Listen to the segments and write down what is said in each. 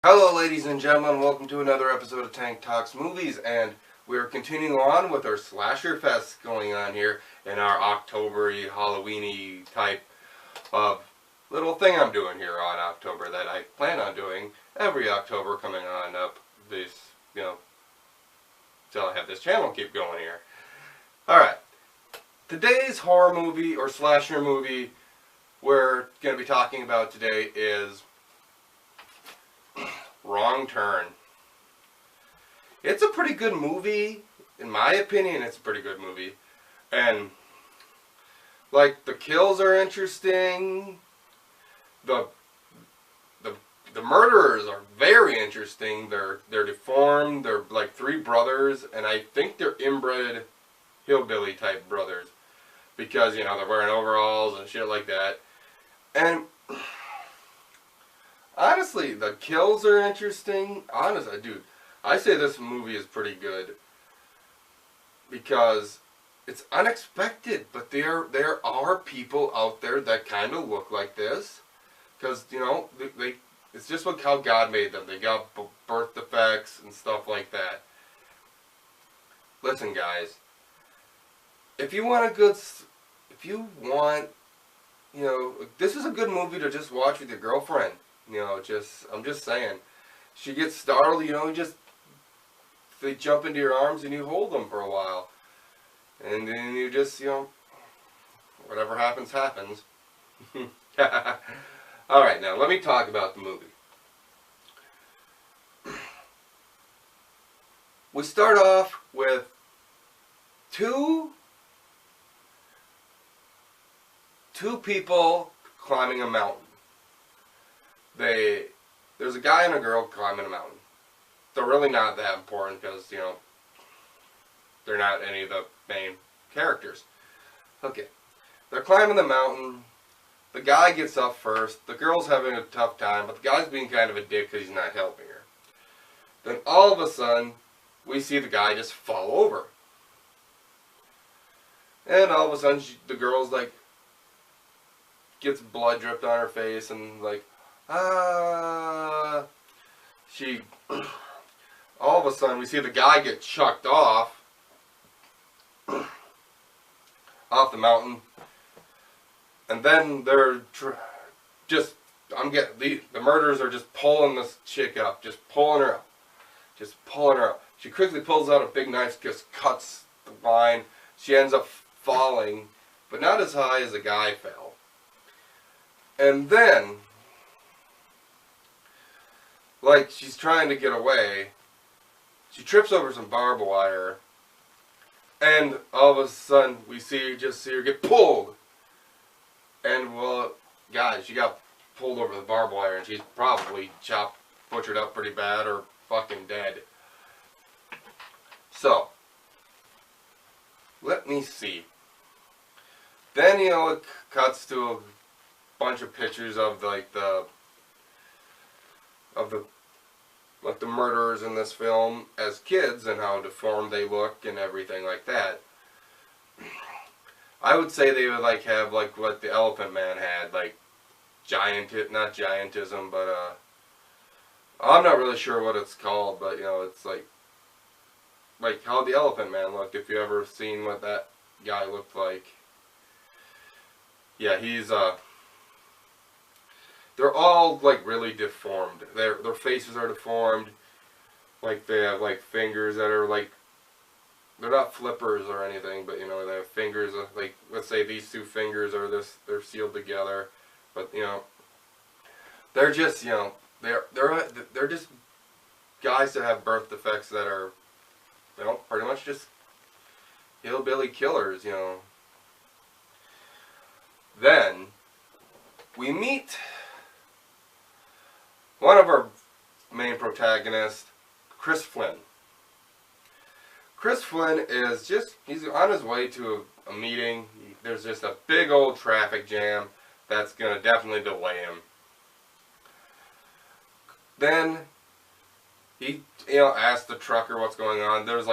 Hello ladies and gentlemen, welcome to another episode of Tank Talks Movies, and we're continuing on with our Slasher Fest going on here in our October-y, Halloween-y type of little thing I'm doing here on October that I plan on doing every October coming on up this, till I have this channel keep going here. Alright, today's horror movie or slasher movie we're going to be talking about today is Wrong Turn. It's a pretty good movie. In my opinion, it's a pretty good movie. And, like, the kills are interesting. The murderers are very interesting. They're deformed. They're like three brothers. And I think they're inbred hillbilly type brothers. Because, they're wearing overalls and shit like that. And honestly, the kills are interesting. Honestly, dude, I say this movie is pretty good because it's unexpected, but there are people out there that kind of look like this because they it's just how God made them. They got birth defects and stuff like that. Listen, guys, if you want this is a good movie to just watch with your girlfriend. I'm just saying. She gets startled, they jump into your arms and you hold them for a while. And then you just, whatever happens, happens. Alright, now let me talk about the movie. We start off with two people climbing a mountain. There's a guy and a girl climbing a mountain. They're really not that important because, they're not any of the main characters. Okay. They're climbing the mountain. The guy gets up first. The girl's having a tough time, but the guy's being kind of a dick because he's not helping her. Then all of a sudden, we see the guy just fall over. And all of a sudden, the girl's like, gets blood dripped on her face and like, all of a sudden we see the guy get chucked off the mountain, and then they're the murderers are just pulling this chick up, just pulling her up. She quickly pulls out a big knife, just cuts the line. She ends up falling, but not as high as the guy fell. And then, like, she's trying to get away. She trips over some barbed wire. And all of a sudden, we see her get pulled. And, well, guys, she got pulled over the barbed wire and she's probably butchered up pretty bad or fucking dead. So, let me see. Then, it cuts to a bunch of pictures of the murderers in this film as kids and how deformed they look and everything like that. I would say they would have what the Elephant Man had, like not giantism, but I'm not really sure what it's called, but it's like how the Elephant Man looked. If you ever seen what that guy looked like. Yeah, he's they're all really deformed. Their faces are deformed. Like they have fingers that are they're not flippers or anything, but they have fingers let's say these two fingers are they're sealed together, but they're just they're just guys that have birth defects that are pretty much just hillbilly killers. Then we meet one of our main protagonists, Chris Flynn. Chris Flynn is he's on his way to a meeting. There's just a big old traffic jam that's going to definitely delay him. Then he, asks the trucker what's going on. There's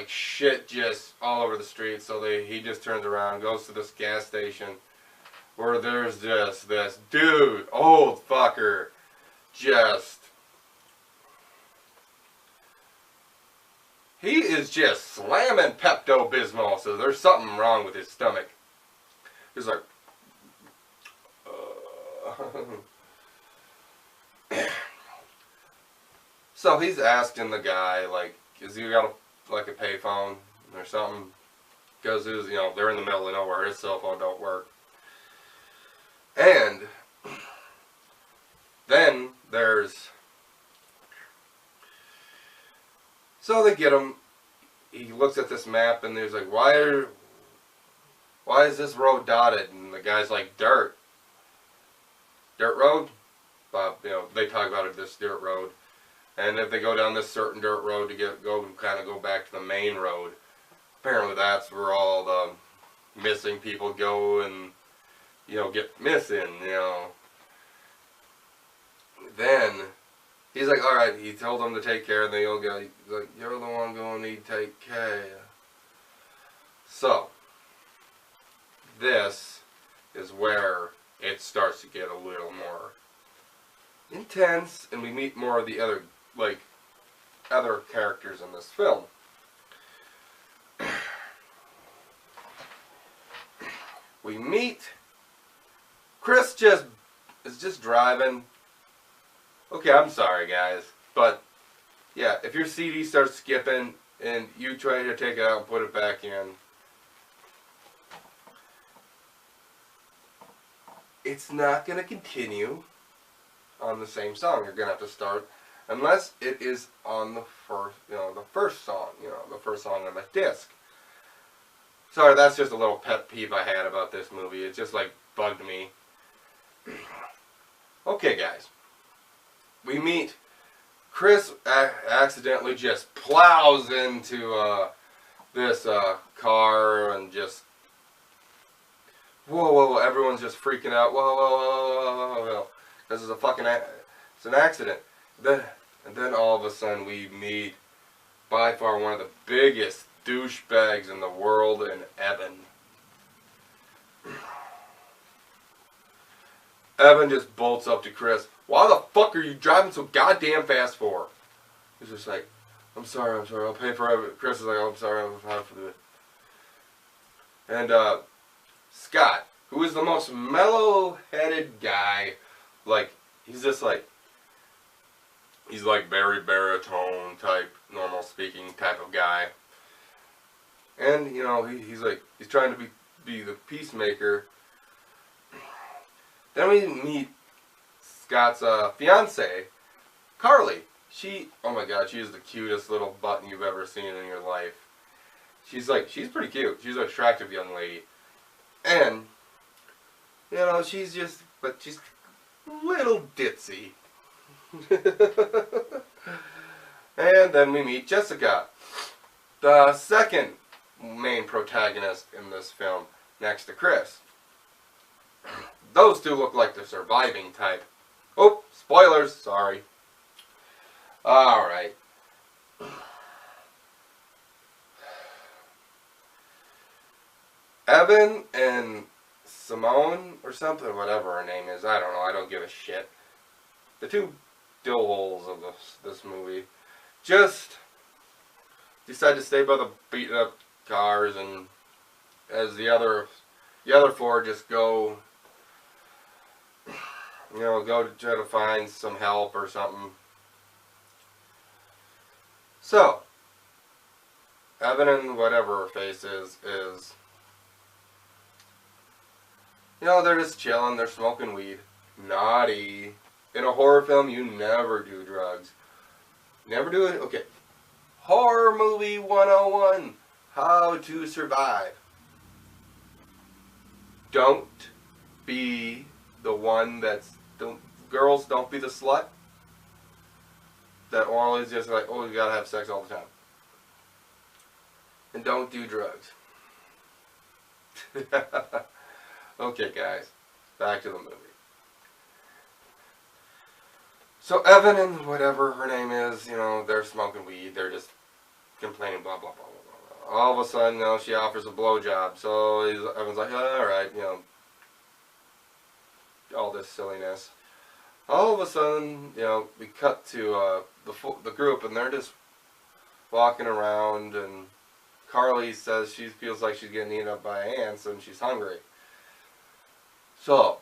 shit just all over the street, so he just turns around, goes to this gas station where there's just this dude, old fucker, he is just slamming Pepto-Bismol, so there's something wrong with his stomach. He's like, so he's asking the guy, like, is he got a payphone or something? Because they're in the middle of nowhere, his cell phone don't work. And then so they get him. He looks at this map and there's like, why is this road dotted? And the guy's like, dirt road. But they talk about this dirt road, and if they go down this certain dirt road to go back to the main road, apparently that's where all the missing people go and get missing. Then he's like, all right. He told them to take care, and they all go. He's like, you're the one going to need to take care. So this is where it starts to get a little more intense, and we meet more of the other characters in this film. We meet Chris is just driving. Okay, I'm sorry guys, but yeah, if your CD starts skipping and you try to take it out and put it back in, it's not going to continue on the same song. You're going to have to start, unless it is on the first song, the first song on the disc. Sorry, that's just a little pet peeve I had about this movie. It just bugged me. Okay guys, we meet Chris accidentally just plows into this car and just whoa, everyone's just freaking out. Whoa. This is it's an accident. And then all of a sudden we meet by far one of the biggest douchebags in the world, and Evan. Evan just bolts up to Chris. Why the fuck are you driving so goddamn fast for? He's just like, I'm sorry, I'll pay for it. Chris is like, oh, I'm sorry, I'll pay for it. And Scott, who is the most mellow-headed guy, he's just he's very baritone type, normal speaking type of guy. And, he's trying to be the peacemaker. Then we meet Scott's fiance, Carly. Oh my god, she is the cutest little button you've ever seen in your life. She's pretty cute. She's an attractive young lady. And, she's a little ditzy. And then we meet Jessica, the second main protagonist in this film, next to Chris. Those two look like the surviving type. Oh, spoilers, sorry. Alright. Evan and Simone, or something, whatever her name is, I don't know, I don't give a shit. The two dill holes of this movie just decide to stay by the beaten up cars, and as the other four just go to try to find some help or something. So Evan and whatever her face is they're just chilling, they're smoking weed. Naughty. In a horror film, you never do drugs. Never do it. Okay. Horror movie 101. How to survive. Don't be the one girls, don't be the slut that always just oh, you gotta have sex all the time. And don't do drugs. Okay guys, back to the movie. So Evan and whatever her name is, they're smoking weed, they're just complaining, blah blah blah blah blah. All of a sudden, she offers a blowjob, so Evan's like, alright, all this silliness. all of a sudden, we cut to the group, and they're just walking around, and Carly says she feels like she's getting eaten up by ants, and she's hungry. So,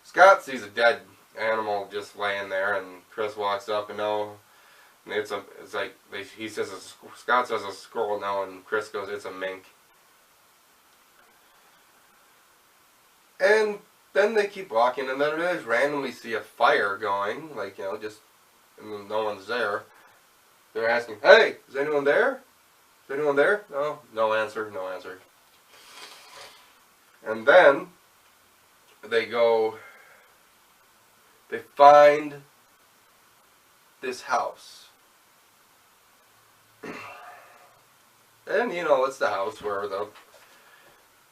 Scott sees a dead animal just laying there, and Chris walks up, and he says Scott says a squirrel now, and Chris goes, it's a mink. And then they keep walking, and then they just randomly see a fire going, just, and no one's there. They're asking, hey, is anyone there? Is anyone there? No, no answer, no answer. And then they find this house. And, it's the house where the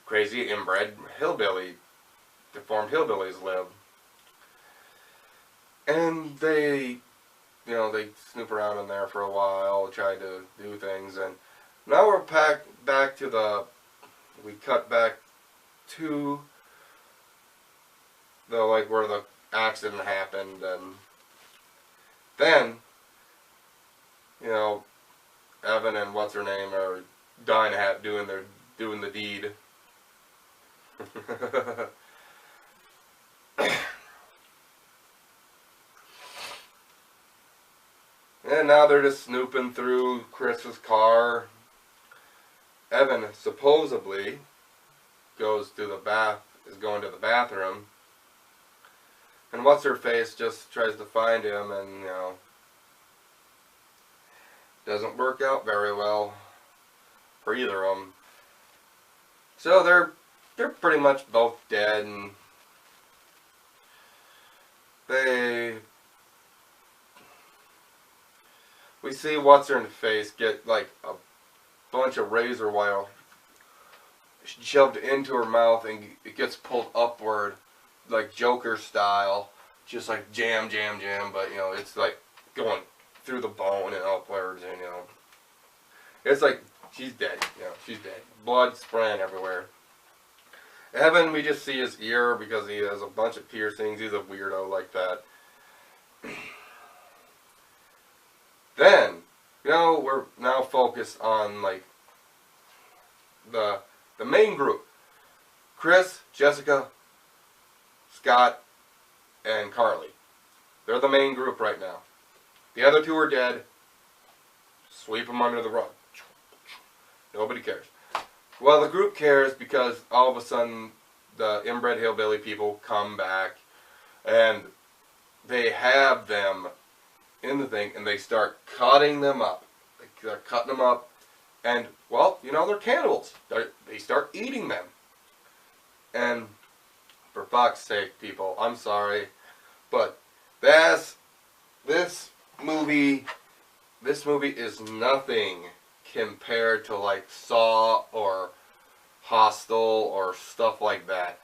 crazy inbred deformed hillbillies live. And they snoop around in there for a while, try to do things, and now we're back to we cut back to where the accident happened, and then, Evan and what's her name are doing the deed. And now they're just snooping through Chris's car. Evan supposedly is going to the bathroom. And what's-her-face just tries to find him, and, doesn't work out very well for either of them. So they're pretty much both dead, and we see what's-her-face get like a bunch of razor wire shoved into her mouth, and it gets pulled upward like Joker style, just like jam, but it's like going through the bone and upwards, and it's like she's dead, she's dead. Blood spraying everywhere. Evan, we just see his ear because he has a bunch of piercings. He's a weirdo like that. Then, we're now focused on the main group. Chris, Jessica, Scott, and Carly. They're the main group right now. The other two are dead. Sweep them under the rug. Nobody cares. Well, the group cares because all of a sudden the inbred hillbilly people come back, and they have them in the thing, and they start cutting them up. They're cutting them up, and, well, they're cannibals. They start eating them. And for fuck's sake, people, I'm sorry, but this movie is nothing compared to Saw or Hostel or stuff like that.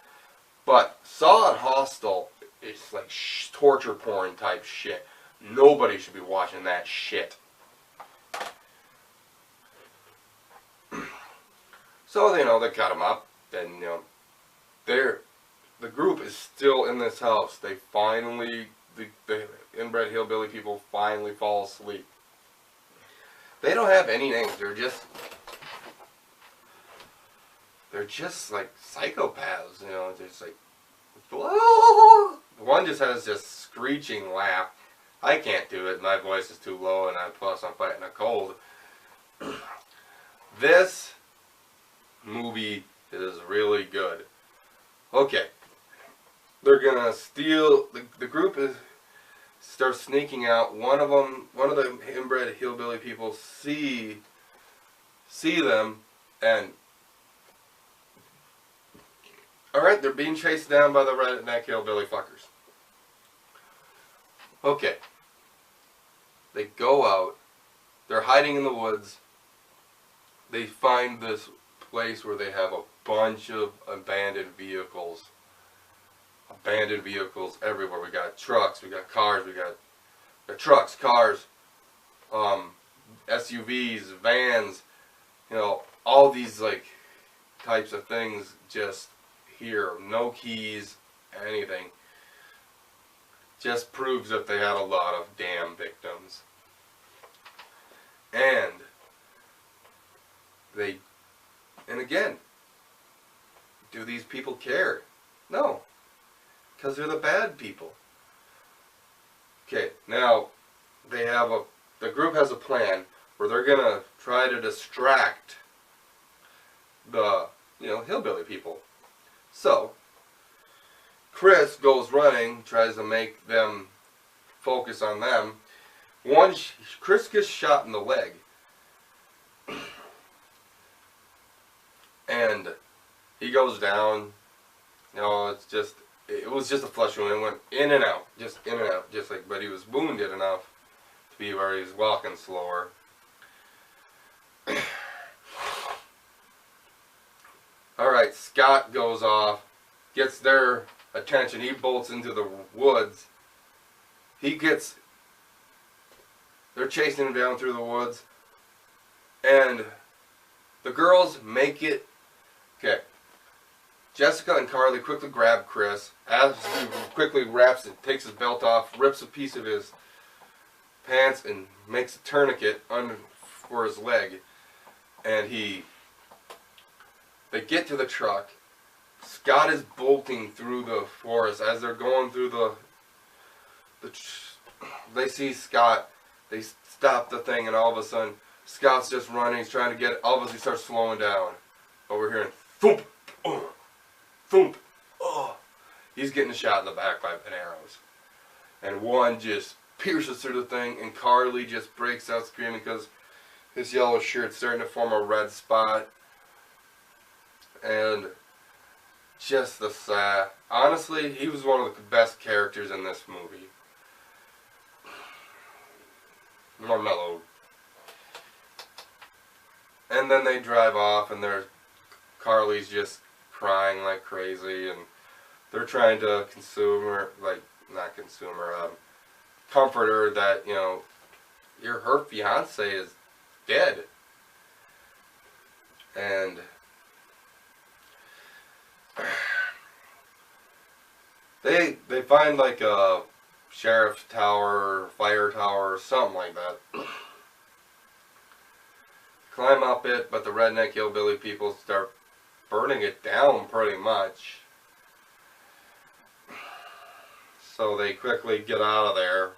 But Saw and Hostel is like torture porn type shit. Nobody should be watching that shit. So, they cut them up, and, the group is still in this house. They finally, the inbred hillbilly people finally fall asleep. They don't have any names. They're just like psychopaths, just like, whoa! One just has this screeching laugh. I can't do it. My voice is too low, and plus I'm fighting a cold. This movie is really good. Okay. They're gonna steal, the group starts sneaking out. One of the inbred hillbilly people see them, and alright, they're being chased down by the redneck hillbilly fuckers. Okay. They go out. They're hiding in the woods. They find this place where they have a bunch of abandoned vehicles. Abandoned vehicles everywhere. We got trucks, we got cars, we got trucks, cars, SUVs, vans, all these types of things just here. No keys, anything. just proves that they had a lot of damn victims. And again, do these people care? No, because they're the bad people. Okay, now the group has a plan where they're gonna try to distract the hillbilly people. So Chris goes running, tries to make them focus on them. Chris gets shot in the leg, and he goes down. It was just a flesh wound. It went in and out, but he was wounded enough to be where he's walking slower. Alright, Scott goes off, gets their attention. He bolts into the woods. They're chasing him down through the woods, and the girls make it. Okay. Jessica and Carly quickly grab Chris. As he quickly takes his belt off, rips a piece of his pants, and makes a tourniquet for his leg. And they get to the truck. Scott is bolting through the forest. As they're going through they see Scott. They stop the thing, and all of a sudden, Scott's just running. He's trying to get it. All of a sudden, he starts slowing down. Over here, and thump, thump, oh. He's getting shot in the back by arrows. And one just pierces through the thing, and Carly just breaks out screaming because his yellow shirt's starting to form a red spot. And just the sad. Honestly, he was one of the best characters in this movie. More mellow. And then they drive off, and Carly's just crying like crazy, and they're trying to comfort her that, her fiance is dead. And they find like a sheriff's tower, fire tower, something like that. Climb up it, but the redneck hillbilly people start burning it down pretty much. So they quickly get out of there.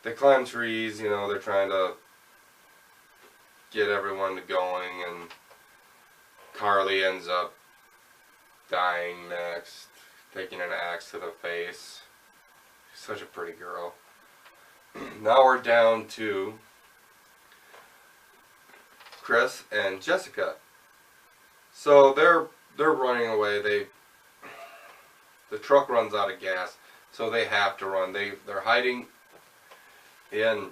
They climb trees, they're trying to get everyone going, and Carly ends up dying next, taking an axe to the face. She's such a pretty girl. Now we're down to Chris and Jessica. So they're running away. The truck runs out of gas, so they have to run. They're hiding in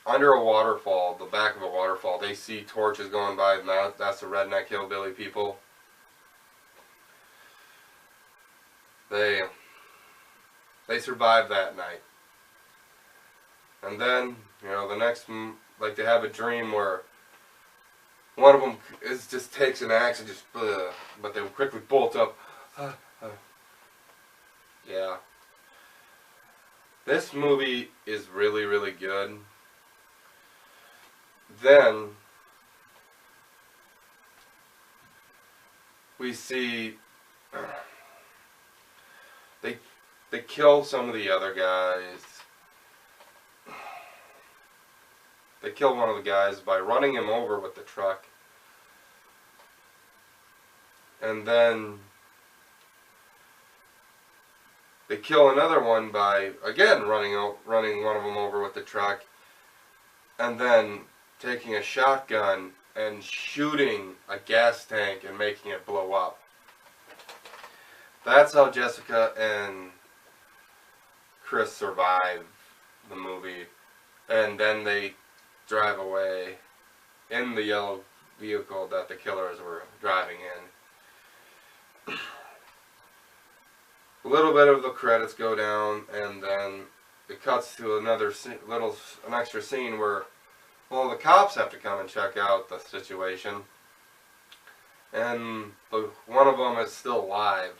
under a waterfall, the back of a waterfall. They see torches going by, and that's the redneck hillbilly people. They survive that night. And then, the next, they have a dream where one of them just takes an axe and but they quickly bolt up. Yeah. This movie is really, really good. Then we see they kill some of the other guys. They kill one of the guys by running him over with the truck. And then they kill another one by, again, running one of them over with the truck. And then taking a shotgun and shooting a gas tank and making it blow up. That's how Jessica and Chris survive the movie. And then they drive away in the yellow vehicle that the killers were driving in. A little bit of the credits go down, and then it cuts to an extra scene where Well, the cops have to come and check out the situation. And one of them is still alive.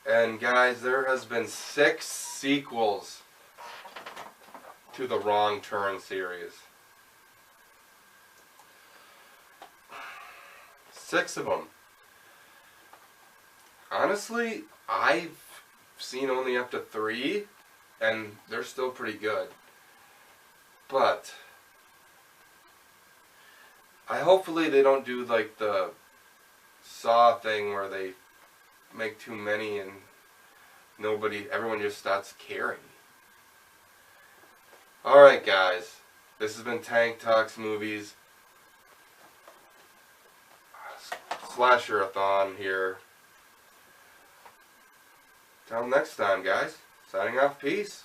And guys, there has been 6 sequels to the Wrong Turn series. 6 of them. Honestly, I've seen only up to 3, and they're still pretty good. But hopefully they don't do like the Saw thing where they make too many and everyone just starts caring. Alright guys, this has been Tank Talks Movies Slasher-a-thon here. Till next time guys, signing off, peace.